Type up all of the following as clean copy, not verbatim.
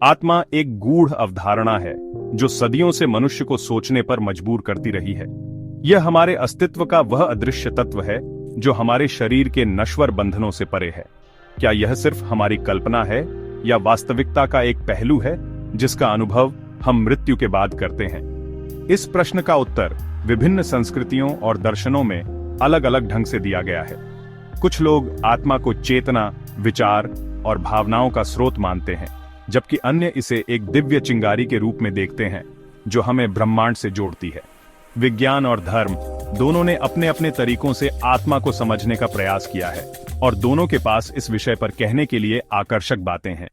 आत्मा एक गूढ़ अवधारणा है जो सदियों से मनुष्य को सोचने पर मजबूर करती रही है। यह हमारे अस्तित्व का वह अदृश्य तत्व है जो हमारे शरीर के नश्वर बंधनों से परे है। क्या यह सिर्फ हमारी कल्पना है या वास्तविकता का एक पहलू है जिसका अनुभव हम मृत्यु के बाद करते हैं? इस प्रश्न का उत्तर विभिन्न संस्कृतियों और दर्शनों में अलग अलग ढंग से दिया गया है। कुछ लोग आत्मा को चेतना, विचार और भावनाओं का स्रोत मानते हैं, जबकि अन्य इसे एक दिव्य चिंगारी के रूप में देखते हैं जो हमें ब्रह्मांड से जोड़ती है। विज्ञान और धर्म दोनों ने अपने अपने तरीकों से आत्मा को समझने का प्रयास किया है और दोनों के पास इस विषय पर कहने के लिए आकर्षक बातें हैं।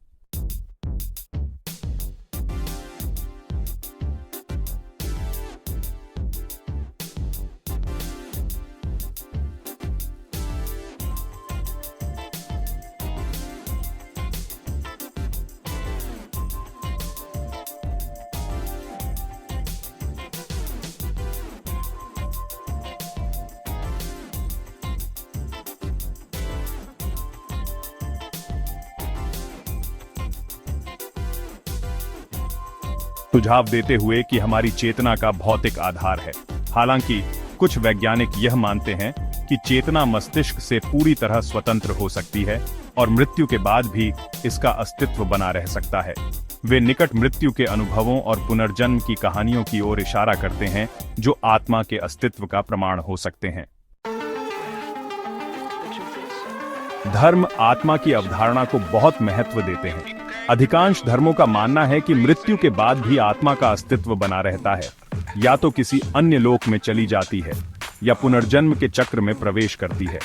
सुझाव देते हुए कि हमारी चेतना का भौतिक आधार है। हालांकि कुछ वैज्ञानिक यह मानते हैं कि चेतना मस्तिष्क से पूरी तरह स्वतंत्र हो सकती है और मृत्यु के बाद भी इसका अस्तित्व बना रह सकता है। वे निकट मृत्यु के अनुभवों और पुनर्जन्म की कहानियों की ओर इशारा करते हैं जो आत्मा के अस्तित्व का प्रमाण हो सकते हैं। धर्म आत्मा की अवधारणा को बहुत महत्व देते हैं। अधिकांश धर्मों का मानना है कि मृत्यु के बाद भी आत्मा का अस्तित्व बना रहता है, या तो किसी अन्य लोक में चली जाती है या पुनर्जन्म के चक्र में प्रवेश करती है।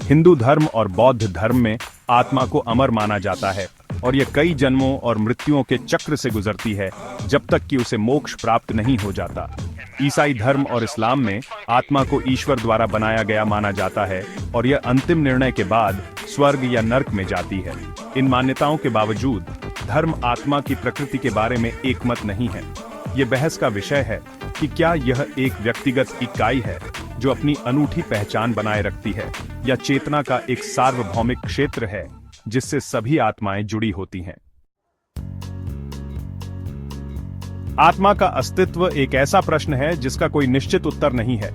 हिंदू धर्म और बौद्ध धर्म में आत्मा को अमर माना जाता है और यह कई जन्मों और मृत्युओं के चक्र से गुजरती है जब तक कि उसे मोक्ष प्राप्त नहीं हो जाता। ईसाई धर्म और इस्लाम में आत्मा को ईश्वर द्वारा बनाया गया माना जाता है और यह अंतिम निर्णय के बाद स्वर्ग या नर्क में जाती है। इन मान्यताओं के बावजूद धर्म आत्मा की प्रकृति के बारे में एकमत नहीं है। ये बहस का विषय है कि क्या यह एक व्यक्तिगत इकाई है जो अपनी अनूठी पहचान बनाए रखती है, या चेतना का एक सार्वभौमिक क्षेत्र है जिससे सभी आत्माएं जुड़ी होती हैं। आत्मा का अस्तित्व एक ऐसा प्रश्न है जिसका कोई निश्चित उत्तर नहीं है।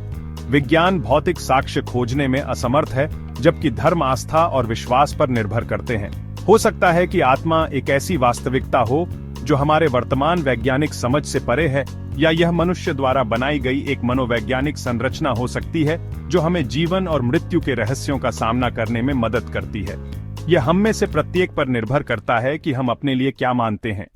विज्ञान भौतिक साक्ष्य खोजने में असमर्थ है, जबकि धर्म आस्था और विश्वास पर निर्भर करते हैं। हो सकता है कि आत्मा एक ऐसी वास्तविकता हो जो हमारे वर्तमान वैज्ञानिक समझ से परे है, या यह मनुष्य द्वारा बनाई गई एक मनोवैज्ञानिक संरचना हो सकती है जो हमें जीवन और मृत्यु के रहस्यों का सामना करने में मदद करती है। यह हम में से प्रत्येक पर निर्भर करता है कि हम अपने लिए क्या मानते हैं।